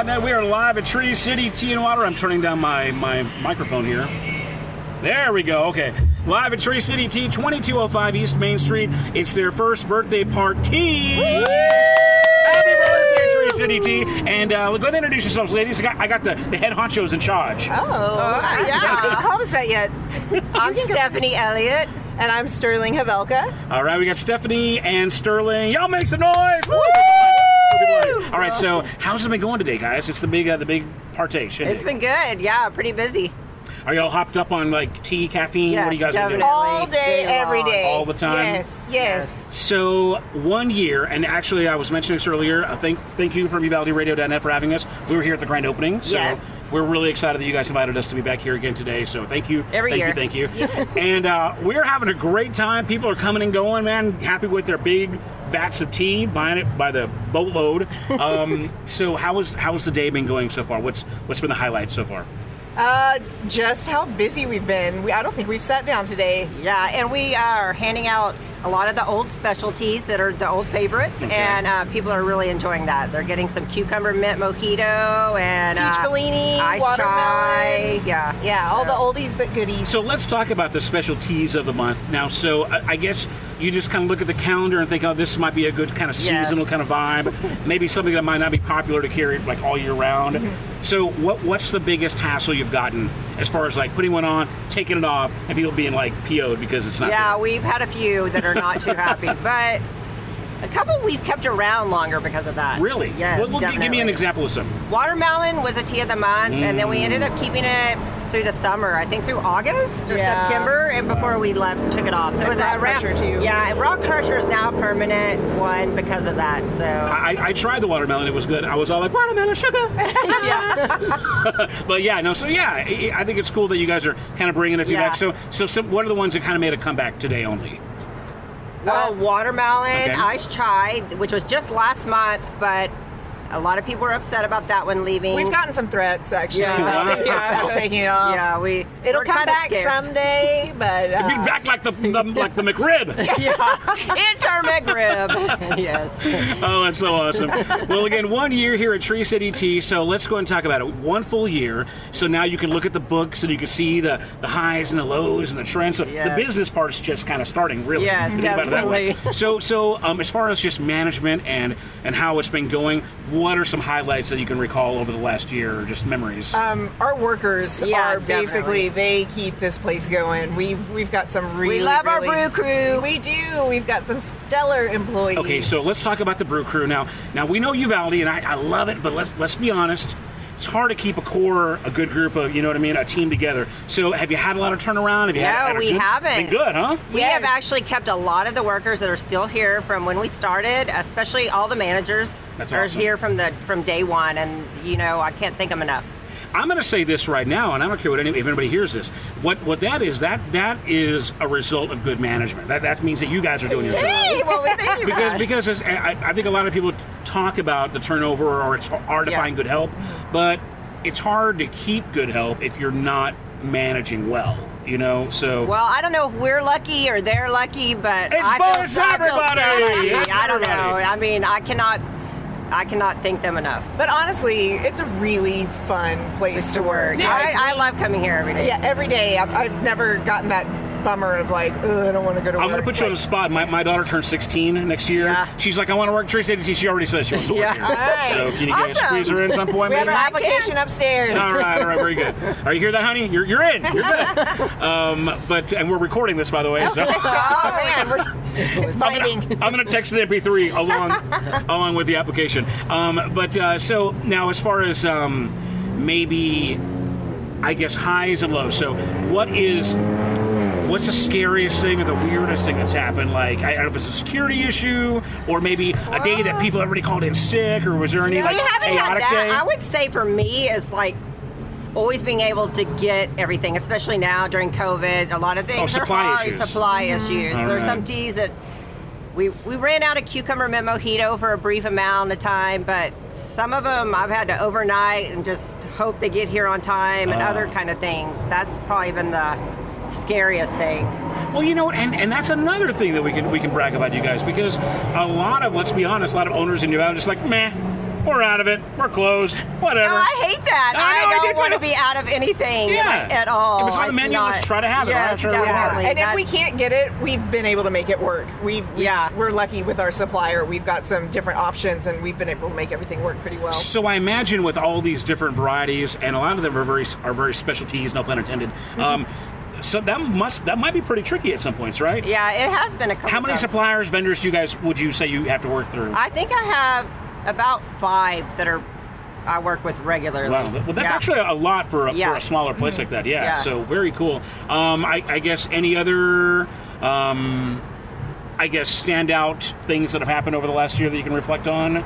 SpecsTheBeer.net. We are live at Tree City Tea and Water. I'm turning down my microphone here. There we go. Okay. Live at Tree City Tea, 2205 East Main Street. It's their first birthday party. Woo! Happy birthday, Tree City Tea. And go ahead and introduce yourselves, ladies. I got the head honchos in charge. Yeah. Nobody's called us that yet. I'm Stefani Elliott. And I'm Sterling Havelka. All right, we got Stephanie and Sterling. Y'all make some noise! Woo! All right, so how's it been going today, guys? It's the big partay, shouldn't it? It's been good. Yeah, pretty busy. Are y'all hopped up on like tea, caffeine? Yes, what are you guys definitely. doing? All day, every day. All the time? Yes. So 1 year, and actually I was mentioning this earlier, thank you from UvaldeRadio.net for having us. We were here at the grand opening, so yes. We're really excited that you guys invited us to be back here again today, so thank you. Thank you. Yes. And we're having a great time. People are coming and going, man, happy with their big vats of tea, buying it by the boatload. So how's the day been going so far? What's been the highlight so far? Just how busy we've been. I don't think we've sat down today. Yeah, and we are handing out a lot of the old specialties that are the old favorites, okay. And people are really enjoying that. They're getting some cucumber mint mojito and Peach Bellini, ice watermelon. chai. Yeah, all the oldies but goodies. So let's talk about the specialties of the month. Now, so I guess you just kind of look at the calendar and think, oh, this might be a good kind of seasonal kind of vibe. Maybe something that might not be popular to carry like all year round. Mm-hmm. So what's the biggest hassle you've gotten as far as like putting one on, taking it off, and people being like PO'd because it's not Yeah, good? we've had a few that are not too happy, but a couple we've kept around longer because of that. Really? Yes, Well, give me an example of some. Watermelon was a tea of the month, and then we ended up keeping it through the summer. I think through August or September, and before we left, took it off. So it was Rock Crusher too. Yeah, and Rock Crusher is now a permanent one because of that. So I tried the watermelon; it was good. I was all like, watermelon sugar. But yeah, no. So yeah, I think it's cool that you guys are kind of bringing a few back. So what are the ones that kind of made a comeback today only? Well, watermelon, ice chai, which was just last month, but a lot of people were upset about that one leaving. We've gotten some threats, actually. Yeah. Us taking it off. Yeah, it'll we're come back scared. someday, but It'll be back like the McRib. Yeah, it's our McRib. Yes. Oh, that's so awesome. Well, again, 1 year here at Tree City Tea, so let's go and talk about it. 1 full year, so now you can look at the books and you can see the highs and the lows and the trends. So the business part's just kind of starting, really. Yes, to think about it that way. So as far as just management and how it's been going, what are some highlights that you can recall over the last year, or just memories? Our workers are basically, they keep this place going. We've got some really, we love our brew crew. We do. We've got some stellar employees. Okay, so let's talk about the brew crew now. Now we know Uvalde, and I love it, but let's be honest. It's hard to keep a good group of, a team together. So have you had a lot of turnaround? No, we haven't. Been good, huh? We have actually kept a lot of the workers that are still here from when we started, especially all the managers are here from day one, and I can't thank them enough. I'm going to say this right now, and I don't care if anybody hears this. What that is a result of good management. That means that you guys are doing your job. Hey, well, thank you. Because I think a lot of people talk about the turnover, or it's hard to find good help, but it's hard to keep good help if you're not managing well. So. Well, I don't know if we're lucky or they're lucky, but it's everybody. I don't know. I mean, I cannot thank them enough. But honestly, it's a really fun place to work. Yeah, I love coming here every day. Yeah, every day. I've never gotten that bummer of like, I don't want to go to work. I'm going to put you on the spot. My daughter turns 16 next year. Yeah. She's like, I want to work at Tree City Tea. She already said she wants to work here. Right. So can you guys squeeze her in some point? We have our application upstairs. All right, very good. All right, you hear that, honey? You're in. You're good. And we're recording this, by the way. So. Oh man, it's biting. I'm going to text an MP3 along with the application. So now, as far as maybe, I guess, highs and lows. So what's the scariest thing or the weirdest thing that's happened? Like, I don't know if it's a security issue, or maybe a day that people everybody called in sick, or was there any chaotic day? I would say for me is like always being able to get everything, especially now during COVID. A lot of things supply issues. There's some teas that we ran out of cucumber mint mojito for a brief amount of time, but some of them I've had to overnight and just hope they get here on time, and other kind of things. That's probably been the scariest thing. Well, and that's another thing that we can brag about you guys, because let's be honest, a lot of owners in Uvalde are just like, meh. we're out of it. We're closed. Whatever. No, I hate that. I don't want to be out of anything at all. If it's on the menu, let's try to have it. Yes, right? definitely. And if we can't get it, we've been able to make it work. We're lucky with our supplier. We've got some different options, and we've been able to make everything work pretty well. So I imagine with all these different varieties, and a lot of them are very specialties, no pun intended. So that might be pretty tricky at some points, right? Yeah, it has been a couple. How many suppliers, vendors, would you say you have to work through? I think I have about 5 that I work with regularly. Wow. Well, that's actually a lot for a smaller place like that. Yeah. So very cool. I guess any other, standout things that have happened over the last year that you can reflect on?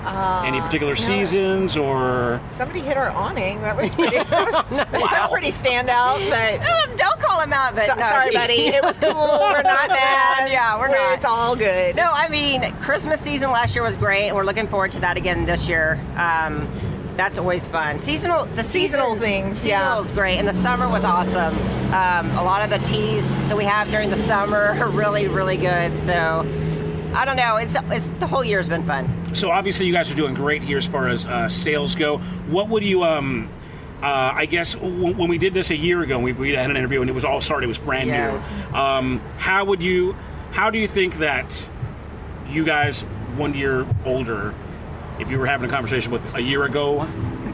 Any particular seasons or? Somebody hit our awning. That was pretty. That was pretty standout. But don't call him out. But sorry, buddy. It was cool. We're not mad. Yeah, we're not. It's all good. No, I mean Christmas season last year was great, and we're looking forward to that again this year. That's always fun. Seasonal things. Seasonal is great, and the summer was awesome. A lot of the teas that we have during the summer are really, really good. So. I don't know. It's the whole year's been fun. So obviously you guys are doing great here as far as sales go. What would you, I guess, when we did this a year ago, we had an interview and it was all started. It was brand new. How do you think that you guys, 1 year older, if you were having a conversation with a year ago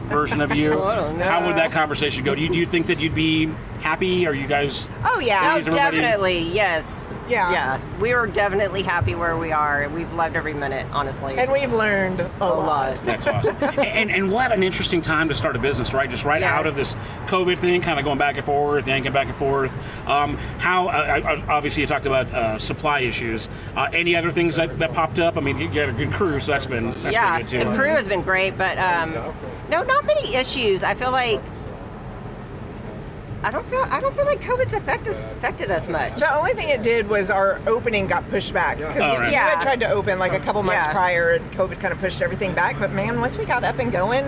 version of you, how would that conversation go? Do you think that you'd be happy? Are you guys? Oh yeah, definitely. Yes. Yeah. We were definitely happy where we are. We've loved every minute, honestly. And we've learned a lot. That's awesome. and what an interesting time to start a business, right? Just out of this COVID thing, kind of going back and forth, yanking back and forth. How, obviously you talked about supply issues. Any other things that popped up? I mean, you had a good crew, so that's been good too. The crew has been great, but no, not many issues. I feel like I don't feel like COVID's affected us much. The only thing it did was our opening got pushed back because we had tried to open like a couple months prior, and COVID kind of pushed everything back. But man, once we got up and going,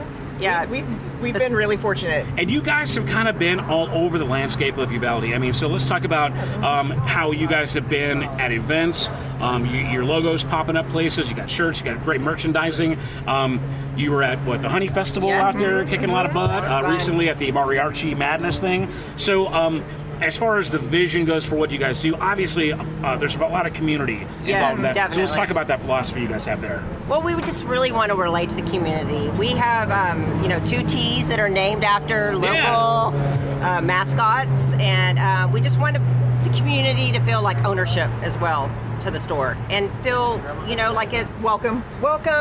we've been really fortunate. And you guys have kind of been all over the landscape of Uvalde. I mean, so let's talk about how you guys have been at events. Your logo's popping up places. You got shirts. You got great merchandising. You were at the Honey Festival out there, kicking a lot of butt. Recently at the Mariachi Madness thing. So. As far as the vision goes for what you guys do, obviously there's a lot of community involved in that. Definitely. So let's talk about that philosophy you guys have there. Well, we would just really want to relate to the community. We have, 2 teas that are named after local mascots, and we just want the community to feel like ownership as well to the store, and feel, like it welcome,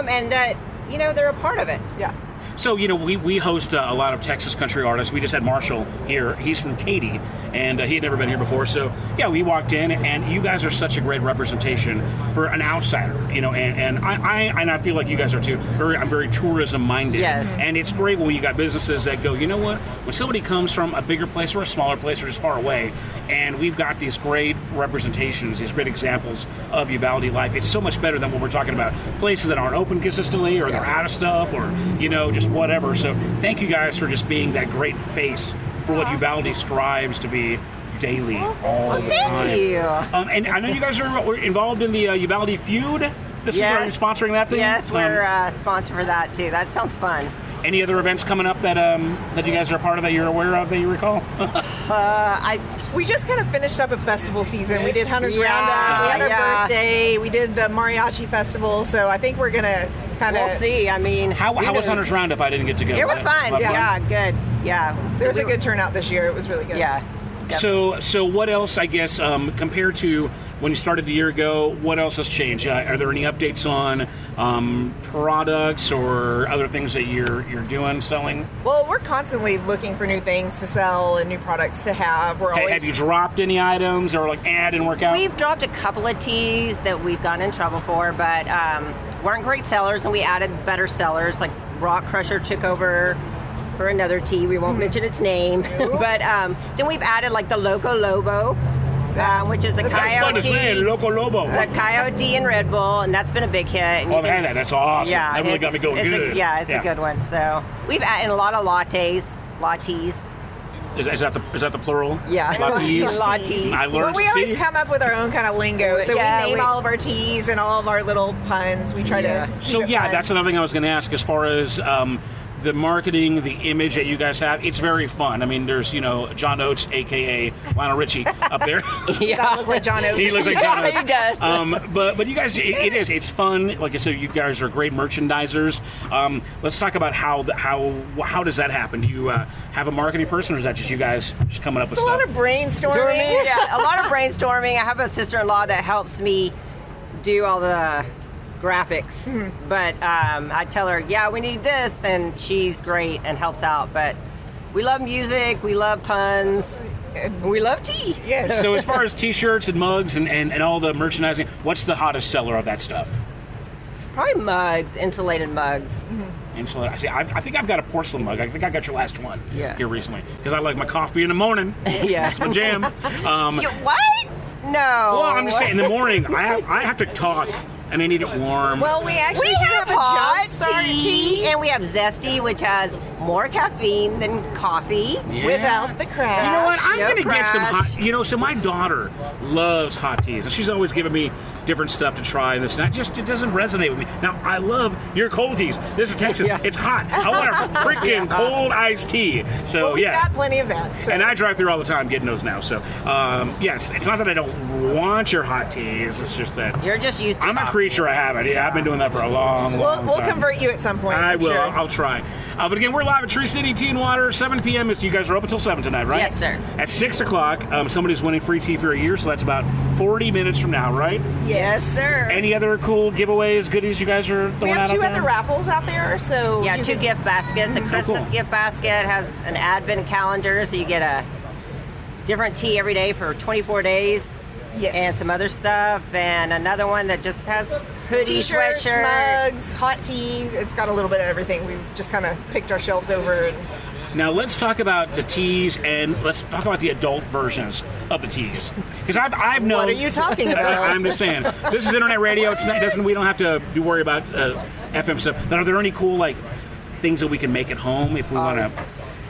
and that they're a part of it. Yeah. So, we host a lot of Texas country artists. We just had Marshall here. He's from Katy, and he had never been here before. So, we walked in, and you guys are such a great representation for an outsider, and I feel like you guys are too. I'm very tourism-minded. Yes. And it's great when you got businesses that go, you know what, when somebody comes from a bigger place or a smaller place or just far away, and we've got these great representations, these great examples of Uvalde life, it's so much better than what we're talking about. Places that aren't open consistently, or they're out of stuff, or, just whatever. So thank you guys for just being that great face for what Uvalde strives to be daily, all the time. Thank you. And I know you guys are involved in the Uvalde Feud. This year, sponsoring that thing? Yes, we're sponsor for that too. That sounds fun. Any other events coming up that you guys are a part of that you're aware of that you recall? We just kind of finished up a festival season. We did Hunter's Roundup. We had our birthday. We did the Mariachi Festival. So I think we're gonna kind of. We'll see. I mean, how was Hunter's Roundup? I didn't get to go. It was fun. Yeah, good. Yeah. There was a good turnout this year. It was really good. Yeah. So what else? I guess compared to when you started a year ago, what else has changed? Are there any updates on products or other things that you're doing, selling? Well, we're constantly looking for new things to sell and new products to have. Have you dropped any items or didn't work out? We've dropped a couple of teas that we've gotten in trouble for, but weren't great sellers, and we added better sellers. Like Rock Crusher took over for another tea. We won't mention its name, but then we've added the Loco Lobo. Which is the Coyote. Fun to say, Loco Lobo. The Coyote and Red Bull, and that's been a big hit. And I've had that. That's awesome. Yeah, that really got me going good. It's a good one. So we've added a lot of lattes. Is that the plural? Yeah. Lattes. Lattes. I learned. Well, we always come up with our own kind of lingo, so we name all of our teas and all of our little puns. We try to. So yeah, that's another thing I was going to ask as far as. The marketing, the image that you guys have, it's very fun. I mean, there's, John Oates, a.k.a. Lionel Richie, up there. Yeah, look like John Oates. He looks like John Oates. He does. But you guys, it's fun. Like I said, you guys are great merchandisers. Let's talk about how does that happen? Do you have a marketing person, or is that just you guys just coming up with stuff? It's a lot of brainstorming. Yeah, a lot of brainstorming. I have a sister-in-law that helps me do all the graphics, but I tell her, yeah, we need this, and she's great and helps out. But we love music, we love puns, and we love tea. Yes. So as far as t-shirts and mugs and all the merchandising, what's the hottest seller of that stuff? Probably mugs, insulated mugs. Insulated. See, I think I've got a porcelain mug. I think I got your last one here recently, because I like my coffee in the morning. Yeah. That's my jam. What? No. Well, I'm just saying, in the morning, I have to talk. And I need it warm. Well, we actually have a hot tea, and we have zesty, which has more caffeine than coffee. Yeah. Without the crash. You know what? I'm going to get some crash. hot. So my daughter loves hot teas, and she's always giving me different stuff to try and this and that. It doesn't resonate with me. Now, I love your cold teas. This is Texas. Yeah. It's hot. I want a freaking cold iced tea. So we've got plenty of that. So. And I drive through all the time getting those now. So yes, it's not that I don't want your hot teas. It's just that you're just used to. I'm a creature of habit. Yeah, I've been doing that for a long time. We'll convert you at some point. I will. Sure. I'll try. But again, we're live at Tree City Tea and Water, 7 p.m. You guys are open until 7 tonight, right? Yes, sir. At 6 o'clock, somebody's winning free tea for a year, so that's about 40 minutes from now, right? Yes, sir. Any other cool giveaways, goodies you guys are throwing out? We have two other raffles out there, so yeah, two gift baskets. A Christmas gift basket has an advent calendar, so you get a different tea every day for 24 days. Yes. And some other stuff, and another one that just has hoodie, T-shirts, sweatshirt, mugs, hot tea. It's got a little bit of everything. We just kind of picked our shelves over. Now let's talk about the teas, and let's talk about the adult versions of the teas. Because I've known. What are you talking about? I'm just saying. This is internet radio. We don't have to worry about FM stuff. But are there any cool things that we can make at home if we want to?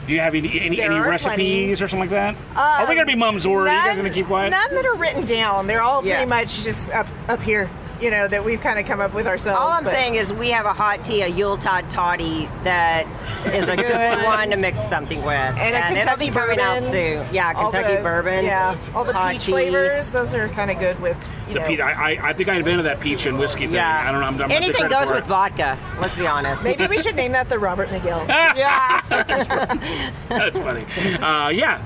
Do you have any recipes or something like that? Are we going to be mums, or are you guys going to keep quiet? None that are written down. They're all pretty much just up here, that we've kind of come up with ourselves. All I'm saying is we have a hot tea, a Yuletide toddy, that is a good one to mix something with. And a Kentucky it'll be coming out soon. Yeah, Kentucky bourbon. Yeah, all the peach flavors. Those are kind of good with. I think I invented that peach and whiskey thing. Yeah. I don't know. I'm anything goes with vodka. Let's be honest. Maybe we should name that the Robert McGill. Yeah, that's funny.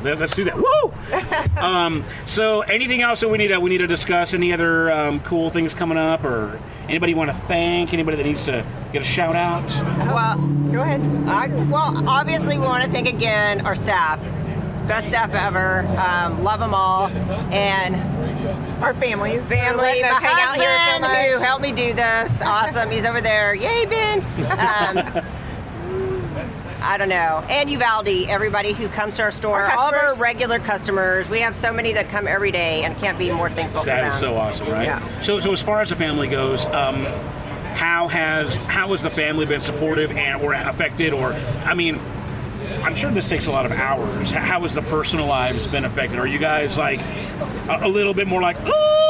Let's do that. Woo! So, anything else that we need to discuss? Any other cool things coming up, or anybody want to thank? Anybody that needs to get a shout out? Well, go ahead. Obviously, we want to thank again our staff. Best staff ever. Love them all, and. Our families. Family. My husband husband, so who helped me do this. Awesome. He's over there. Yay, Ben. I don't know. And Uvalde, everybody who comes to our store, all of our regular customers. We have so many that come every day, and can't be more thankful for them. That is so awesome, right? Yeah. So as far as the family goes, how has the family been supportive or affected? Or, I mean, I'm sure this takes a lot of hours. How has the personal lives been affected? Are you guys a little bit more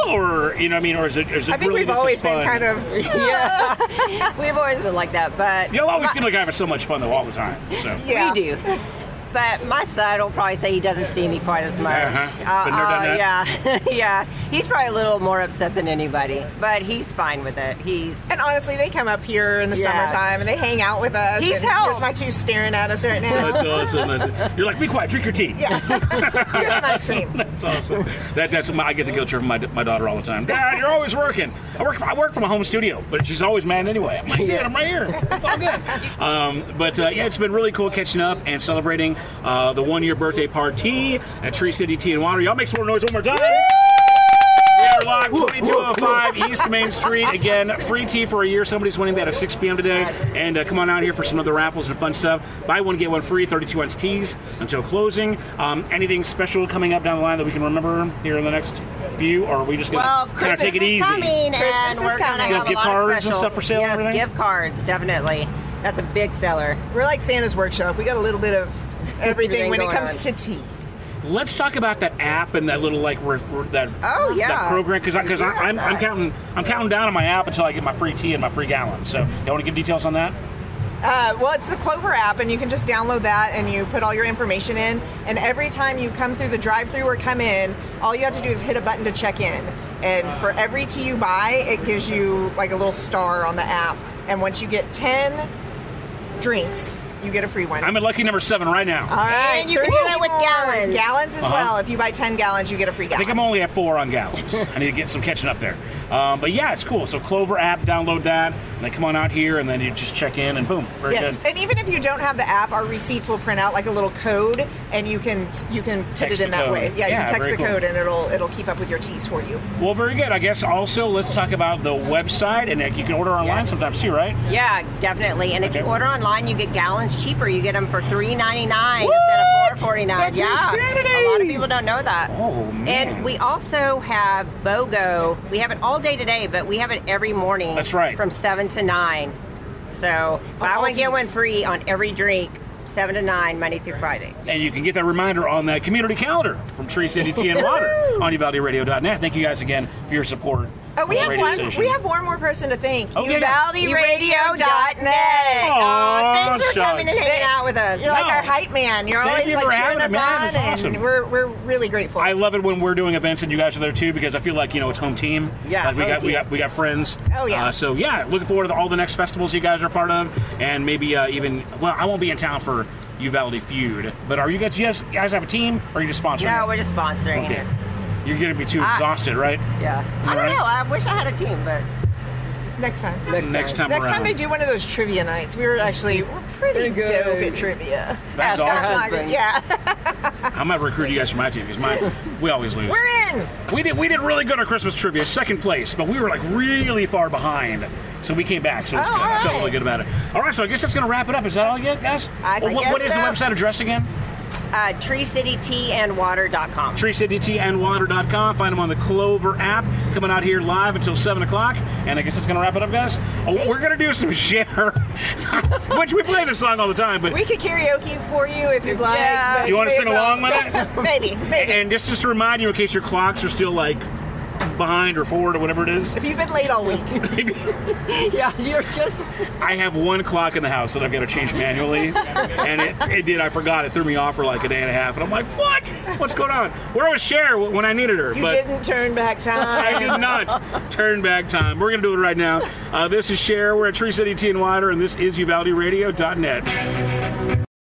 or you know what I mean, or is it? I think really we've always been kind of. Yeah, we've always been like that, but you always seem like having so much fun though all the time. So. Yeah. We do. But my son will probably say he doesn't see me quite as much. Yeah. He's probably a little more upset than anybody, but he's fine with it. And honestly, they come up here in the summertime and they hang out with us. He's Here's my two staring at us right now. That's awesome. You're like, be quiet, drink your tea. Yeah. Here's some ice cream. That's awesome. That's I get the guilt trip from my daughter all the time. Dad, you're always working. I work from a home studio, but she's always mad anyway. I'm like, yeah, I'm right here. It's all good. It's been really cool catching up and celebrating the 1-year birthday party at Tree City Tea and Water. Y'all make some more noise one more time. We are live, 2205 East Main Street. Again, free tea for a year. Somebody's winning that at 6 p.m. today. And come on out here for some other raffles and fun stuff. Buy one, get one free, 32-ounce teas until closing. Anything special coming up down the line that we can remember here in the next few? Or are we just going to kind of take it easy? Christmas is coming. You have gift cards and stuff for sale and everything? Gift cards, definitely. That's a big seller. We're like Santa's workshop. We got a little bit of everything when it comes to tea. Let's talk about that app and that little that program because I'm counting down on my app until I get my free tea and my free gallon. So you want to give details on that? Well, it's the Clover app, and you can just download that, and you put all your information in, and every time you come through the drive-thru or come in, all you have to do is hit a button to check in. And for every tea you buy, it gives you like a little star on the app. And once you get 10 drinks, you get a free one. I'm at lucky number 7 right now. All right. And you can do it with gallons. Gallons as well. If you buy 10 gallons, you get a free gallon. I think I'm only at 4 on gallons. I need to get some catching up there. But yeah, it's cool. So Clover app, download that, and then come on out here, and then you just check in, and boom. Very good. And even if you don't have the app, our receipts will print out like a little code, and you can put it in that way. Yeah, you can text the code, and it'll keep up with your teas for you. Well, very good. I guess also let's talk about the website, and you can order online sometimes too, right? Yeah, definitely. And if you order online, you get gallons cheaper. You get them for $3.99 instead of $4.49. That's insanity. A lot of people don't know that. Oh man! And we also have BOGO. We have it all day today, but we have it every morning. That's right. From 7 to 9. So buy one get one free on every drink, 7 to 9, Monday through Friday. And you can get that reminder on that community calendar from Tree City Tea and Water on UvaldeRadio.net. Thank you guys again for your support. Oh, we have one more person to thank. UvaldeRadio.net. Thanks for coming and hanging out with us. You're like our hype man. You're always like cheering us on, awesome. and we're really grateful. I love it when we're doing events and you guys are there too, because I feel like it's home team. Yeah, like we got friends. Oh yeah. So yeah, looking forward to all the next festivals you guys are a part of, and maybe even I won't be in town for Uvalde Feud, but are you guys have a team, or are you just sponsoring? No, we're just sponsoring. Okay. You're going to be too exhausted, right? Yeah. I don't know. I wish I had a team, but... Next time. Next time they do one of those trivia nights. We're pretty dope at trivia. That's awesome. Yeah. I might recruit you guys for my team, because we always lose. We're in! We did really good on Christmas trivia, 2nd place, but we were like really far behind. So we came back, so it's good. I felt really good about it. All right, so I guess that's going to wrap it up. Is that all you get, guys? What is the website address again? TreeCityTeaandWater.com. TreeCityTeaandWater.com. Find them on the Clover app. Coming out here live until 7 o'clock. And I guess that's going to wrap it up, guys. We're going to do some Share, which we play this song all the time. But we could karaoke for you if you'd like. Yeah. You want to sing along with it? Maybe. And just to remind you, in case your clocks are still like behind or forward or whatever it is. If you've been late all week. Yeah, you're just... I have one clock in the house that I've got to change manually, and I forgot. It threw me off for like a day and a half, and I'm like, what? What's going on? Where was Cher when I needed her? You didn't turn back time. I did not turn back time. We're going to do it right now. This is Cher. We're at Tree City Tea and Water, and this is UvaldeRadio.net.